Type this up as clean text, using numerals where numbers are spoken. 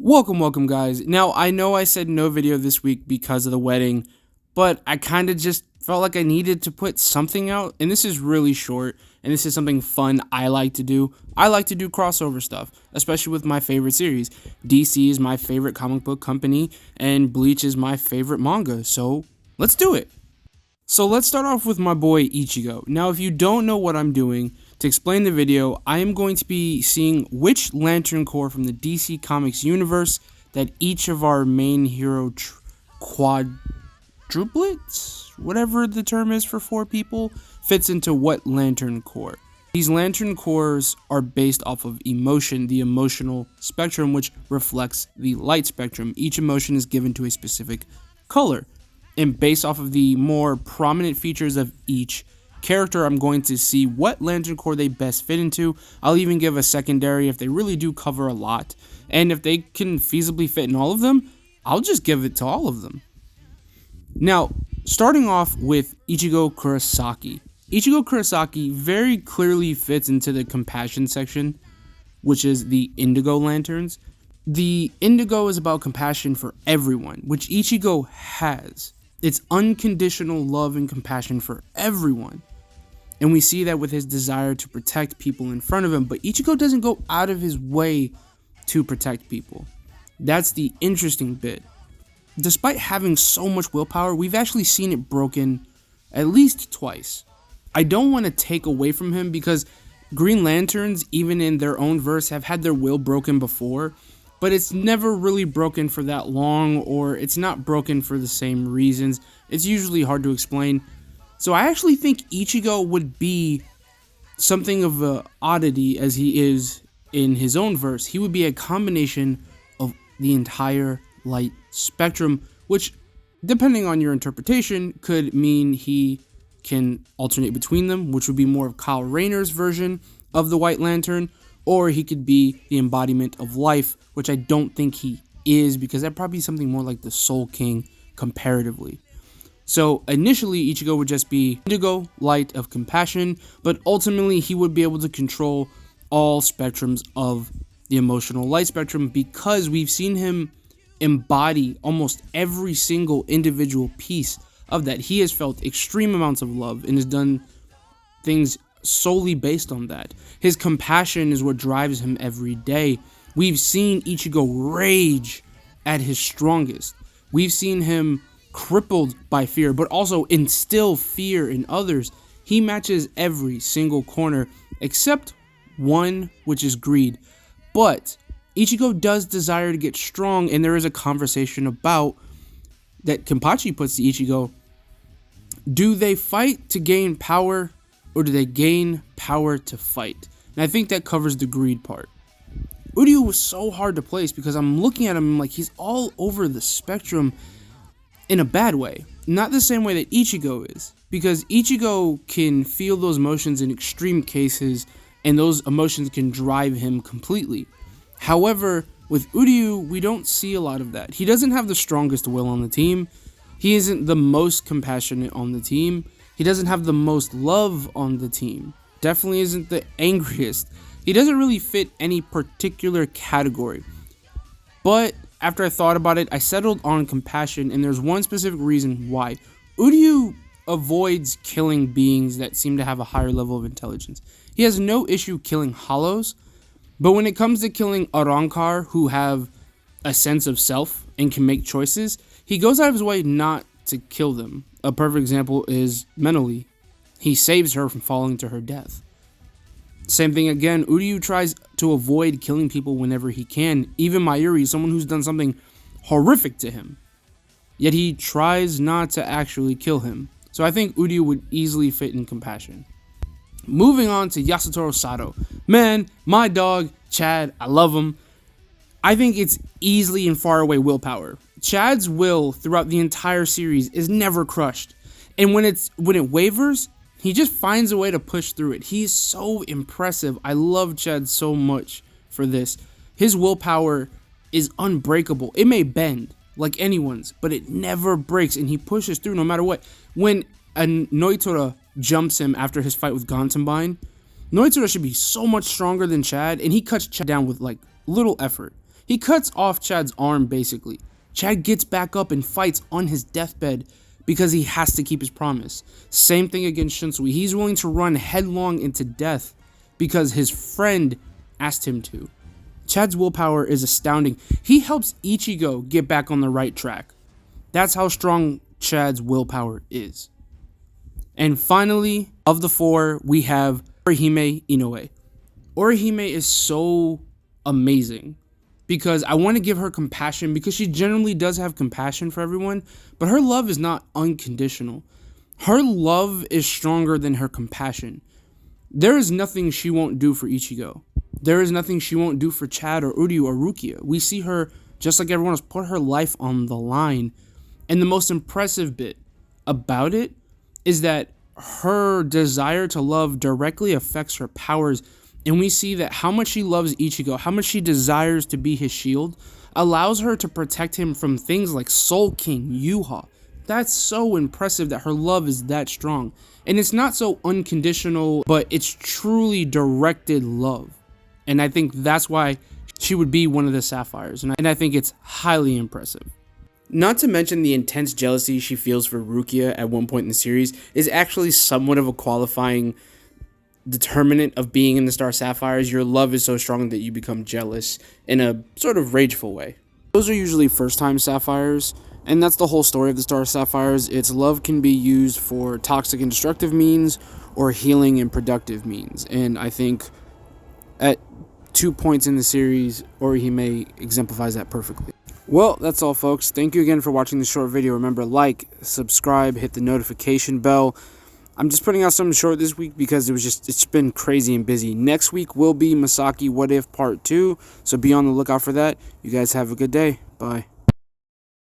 Welcome guys. Now I know I said no video this week because of the wedding, but I kind of just felt like I needed to put something out, and this is really short, and this is something fun I like to do. I like to do crossover stuff, especially with my favorite series. DC is my favorite comic book company, and Bleach is my favorite manga, so let's do it. So let's start off with my boy Ichigo. Now if you don't know what I'm doing, to explain the video, I am going to be seeing which Lantern Corps from the DC Comics universe that each of our main hero quadruplets, whatever the term is for 4 people, fits into what Lantern Corps. These Lantern Corps are based off of emotion, the emotional spectrum, which reflects the light spectrum. Each emotion is given to a specific color, and based off of the more prominent features of each character, I'm going to see what Lantern Corps they best fit into. I'll even give a secondary if they really do cover a lot, and if they can feasibly fit in all of them, I'll just give it to all of them. Now, starting off with Ichigo Kurosaki. Ichigo Kurosaki very clearly fits into the compassion section, which is the Indigo Lanterns. The Indigo is about compassion for everyone, which Ichigo has. It's unconditional love and compassion for everyone. And we see that with his desire to protect people in front of him, but Ichigo doesn't go out of his way to protect people. That's the interesting bit. Despite having so much willpower, we've actually seen it broken at least twice. I don't want to take away from him because Green Lanterns, even in their own verse, have had their will broken before, but it's never really broken for that long, or it's not broken for the same reasons. It's usually hard to explain. So I actually think Ichigo would be something of an oddity as he is in his own verse. He would be a combination of the entire light spectrum, which, depending on your interpretation, could mean he can alternate between them, which would be more of Kyle Rayner's version of the White Lantern, or he could be the embodiment of life, which I don't think he is, because that'd probably be something more like the Soul King comparatively. So initially, Ichigo would just be Indigo, light of compassion, but ultimately he would be able to control all spectrums of the emotional light spectrum, because we've seen him embody almost every single individual piece of that. He has felt extreme amounts of love and has done things solely based on that. His compassion is what drives him every day. We've seen Ichigo rage at his strongest. We've seen him crippled by fear, but also instill fear in others. He matches every single corner except one, which is greed. But Ichigo does desire to get strong, and there is a conversation about that Kenpachi puts to Ichigo. Do they fight to gain power, or do they gain power to fight? And I think that covers the greed part. Uryu was so hard to place because I'm looking at him like he's all over the spectrum in a bad way. Not the same way that Ichigo is, because Ichigo can feel those emotions in extreme cases, and those emotions can drive him completely. However, with Uryu, we don't see a lot of that. He doesn't have the strongest will on the team. He isn't the most compassionate on the team. He doesn't have the most love on the team. Definitely isn't the angriest. He doesn't really fit any particular category. But after I thought about it, I settled on compassion, and there's one specific reason why. Uryu avoids killing beings that seem to have a higher level of intelligence. He has no issue killing hollows, but when it comes to killing Arankar, who have a sense of self and can make choices, he goes out of his way not to kill them. A perfect example is Menoli. He saves her from falling to her death. Same thing again, Uryu tries to avoid killing people whenever he can. Even Mayuri, someone who's done something horrific to him. Yet he tries not to actually kill him. So I think Uryu would easily fit in compassion. Moving on to Yasutaro Sato. Man, my dog, Chad, I love him. I think it's easily and far away willpower. Chad's will throughout the entire series is never crushed. And when it wavers, he just finds a way to push through it. He's so impressive. I love Chad so much for this. His willpower is unbreakable. It may bend like anyone's, but it never breaks, and he pushes through no matter what. When a Noitora jumps him after his fight with Gantenbein, Noitora should be so much stronger than Chad, and he cuts Chad down with like little effort. He cuts off Chad's arm basically. Chad gets back up and fights on his deathbed because he has to keep his promise. Same thing against Shinsui. He's willing to run headlong into death because his friend asked him to. Chad's willpower is astounding. He helps Ichigo get back on the right track. That's how strong Chad's willpower is. And finally, of the four, we have Orihime Inoue. Orihime is so amazing because I want to give her compassion because she generally does have compassion for everyone, but her love is not unconditional. Her love is stronger than her compassion. There is nothing she won't do for Ichigo. There is nothing she won't do for Chad or Uryu or Rukia. We see her, just like everyone else, put her life on the line. And the most impressive bit about it is that her desire to love directly affects her powers. And we see that how much she loves Ichigo, how much she desires to be his shield, allows her to protect him from things like Soul King, Yuha. That's so impressive that her love is that strong. And it's not so unconditional, but it's truly directed love. And I think that's why she would be one of the Sapphires. And I think it's highly impressive. Not to mention the intense jealousy she feels for Rukia at one point in the series is actually somewhat of a qualifying determinant of being in the Star Sapphires. Your love is so strong that you become jealous in a sort of rageful way. Those are usually first-time Sapphires, and that's the whole story of the Star Sapphires. Its love can be used for toxic and destructive means or healing and productive means. And I think at 2 points in the series, Orihime exemplifies that perfectly. Well, that's all, folks. Thank you again for watching this short video. Remember, like, subscribe, hit the notification bell. I'm just putting out something short this week because it's been crazy and busy. Next week will be Masaki What If Part 2, so be on the lookout for that. You guys have a good day. Bye.